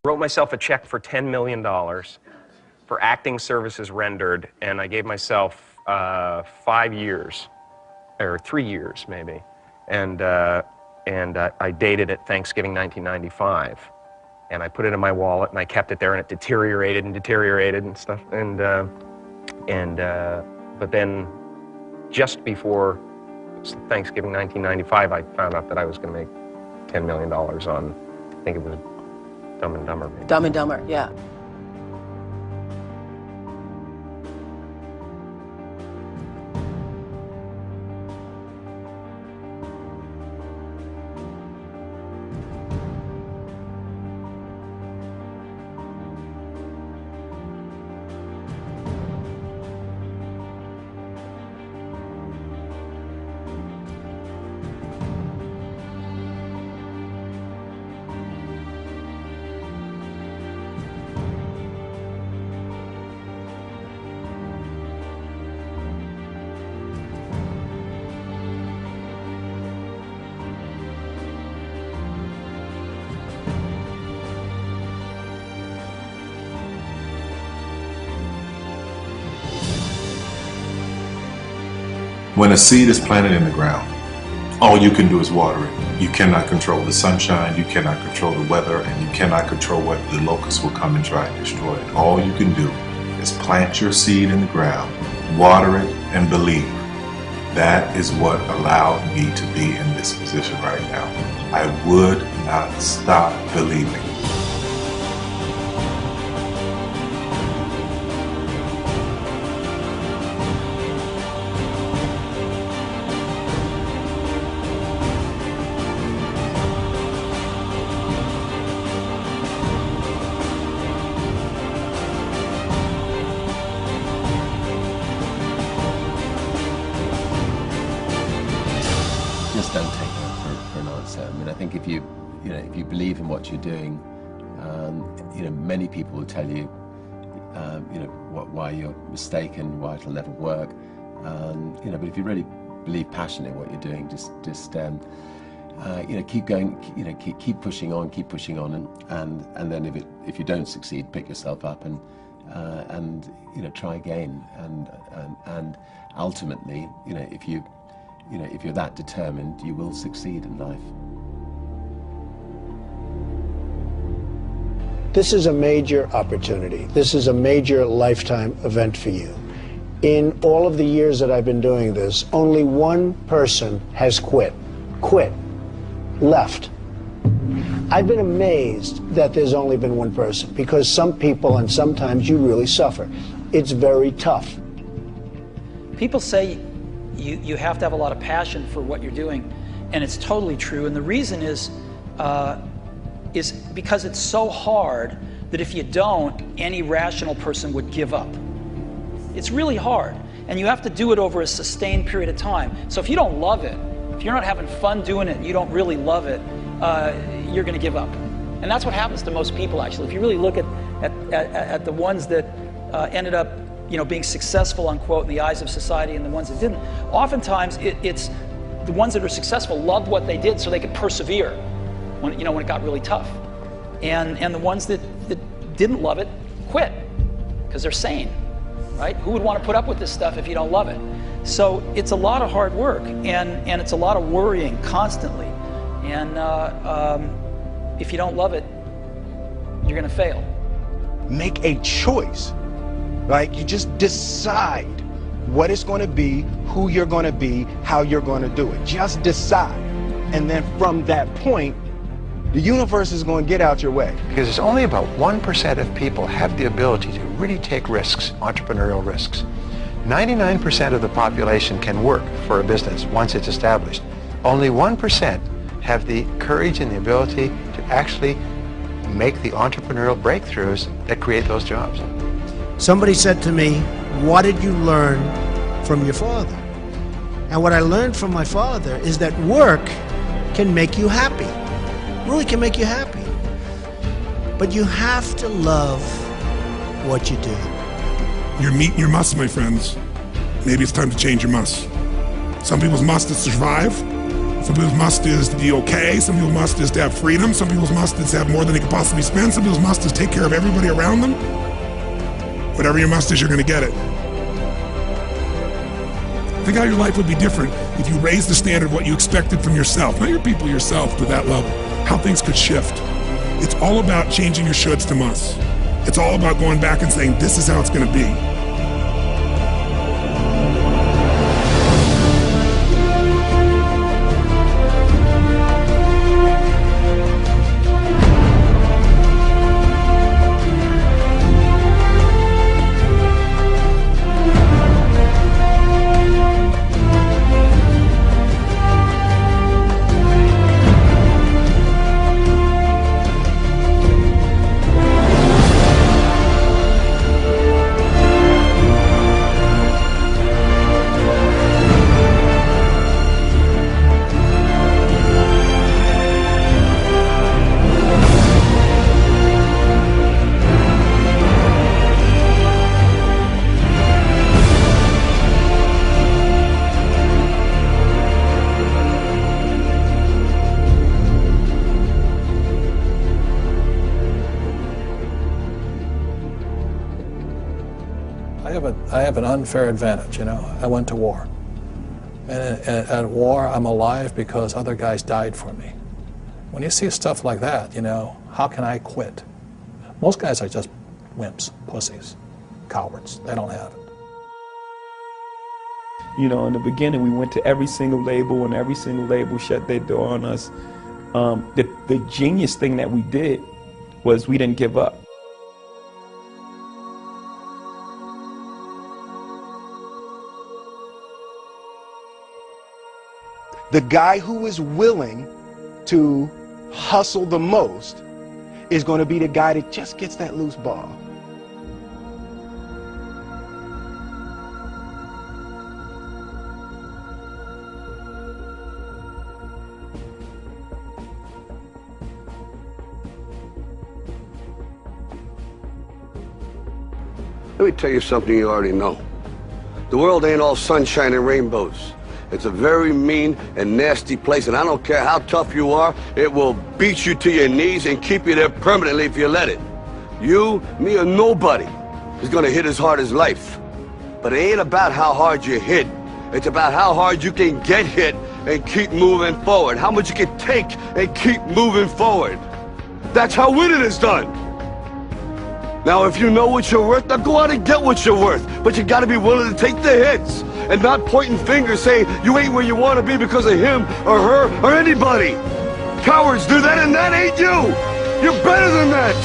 Wrote myself a check for $10 million for acting services rendered, and I gave myself 5 years, or 3 years maybe, and I dated it Thanksgiving 1995, and I put it in my wallet, and I kept it there, and it deteriorated and stuff, but then just before Thanksgiving 1995, I found out that I was going to make $10 million on, I think it was Dumb and Dumber. Maybe. Dumb and Dumber, yeah. When a seed is planted in the ground, all you can do is water it. You cannot control the sunshine, you cannot control the weather, and you cannot control whether the locusts will come and try and destroy it. All you can do is plant your seed in the ground, water it, and believe. That is what allowed me to be in this position right now. I would not stop believing. Just don't take that for an answer. I mean, I think if you believe in what you're doing, many people will tell you, why you're mistaken, why it'll never work. But if you really believe passionately in what you're doing, just keep going. Keep pushing on, and then if you don't succeed, pick yourself up and try again. And ultimately, if you're that determined, you will succeed in life. This is a major opportunity. This is a major lifetime event for you. In all of the years that I've been doing this, only one person has quit, left. I've been amazed that there's only been one person, because some people, and sometimes you really suffer. It's very tough. People say you have to have a lot of passion for what you're doing, and it's totally true. And the reason is because it's so hard that if you don't, any rational person would give up. It's really hard, and you have to do it over a sustained period of time. So if you don't love it, if you're not having fun doing it, and you don't really love it, you're going to give up. And that's what happens to most people, actually. If you really look at the ones that ended up being successful, unquote, in the eyes of society, and the ones that didn't, oftentimes it's the ones that are successful loved what they did so they could persevere when it got really tough. And the ones that didn't love it quit because they're sane, right? Who would want to put up with this stuff if you don't love it? So it's a lot of hard work, and it's a lot of worrying constantly. And if you don't love it, you're going to fail. Make a choice. Like, you just decide what it's going to be, who you're going to be, how you're going to do it. Just decide. And then from that point, the universe is going to get out your way. Because it's only about 1% of people have the ability to really take risks, entrepreneurial risks. 99% of the population can work for a business once it's established. Only 1% have the courage and the ability to actually make the entrepreneurial breakthroughs that create those jobs. Somebody said to me, what did you learn from your father? And what I learned from my father is that work can make you happy. Really can make you happy. But you have to love what you do. You're meeting your must, my friends. Maybe it's time to change your must. Some people's must is to survive. Some people's must is to be okay. Some people's must is to have freedom. Some people's must is to have more than they could possibly spend. Some people's must is take care of everybody around them. Whatever your must is, you're going to get it. Think how your life would be different if you raised the standard of what you expected from yourself, not your people, yourself, to that level. How things could shift. It's all about changing your shoulds to musts. It's all about going back and saying, this is how it's going to be. I have an unfair advantage, you know. I went to war. And at war, I'm alive because other guys died for me. When you see stuff like that, you know, how can I quit? Most guys are just wimps, pussies, cowards. They don't have it. You know, in the beginning, we went to every single label, and every single label shut their door on us. The genius thing that we did was we didn't give up. The guy who is willing to hustle the most is going to be the guy that just gets that loose ball. Let me tell you something you already know. The world ain't all sunshine and rainbows. It's a very mean and nasty place, and I don't care how tough you are, it will beat you to your knees and keep you there permanently if you let it. You, me, or nobody is gonna hit as hard as life. But it ain't about how hard you hit. It's about how hard you can get hit and keep moving forward. How much you can take and keep moving forward. That's how winning is done. Now, if you know what you're worth, now go out and get what you're worth. But you gotta be willing to take the hits and not pointing fingers saying you ain't where you want to be because of him or her or anybody. Cowards do that, and that ain't you. You're better than that.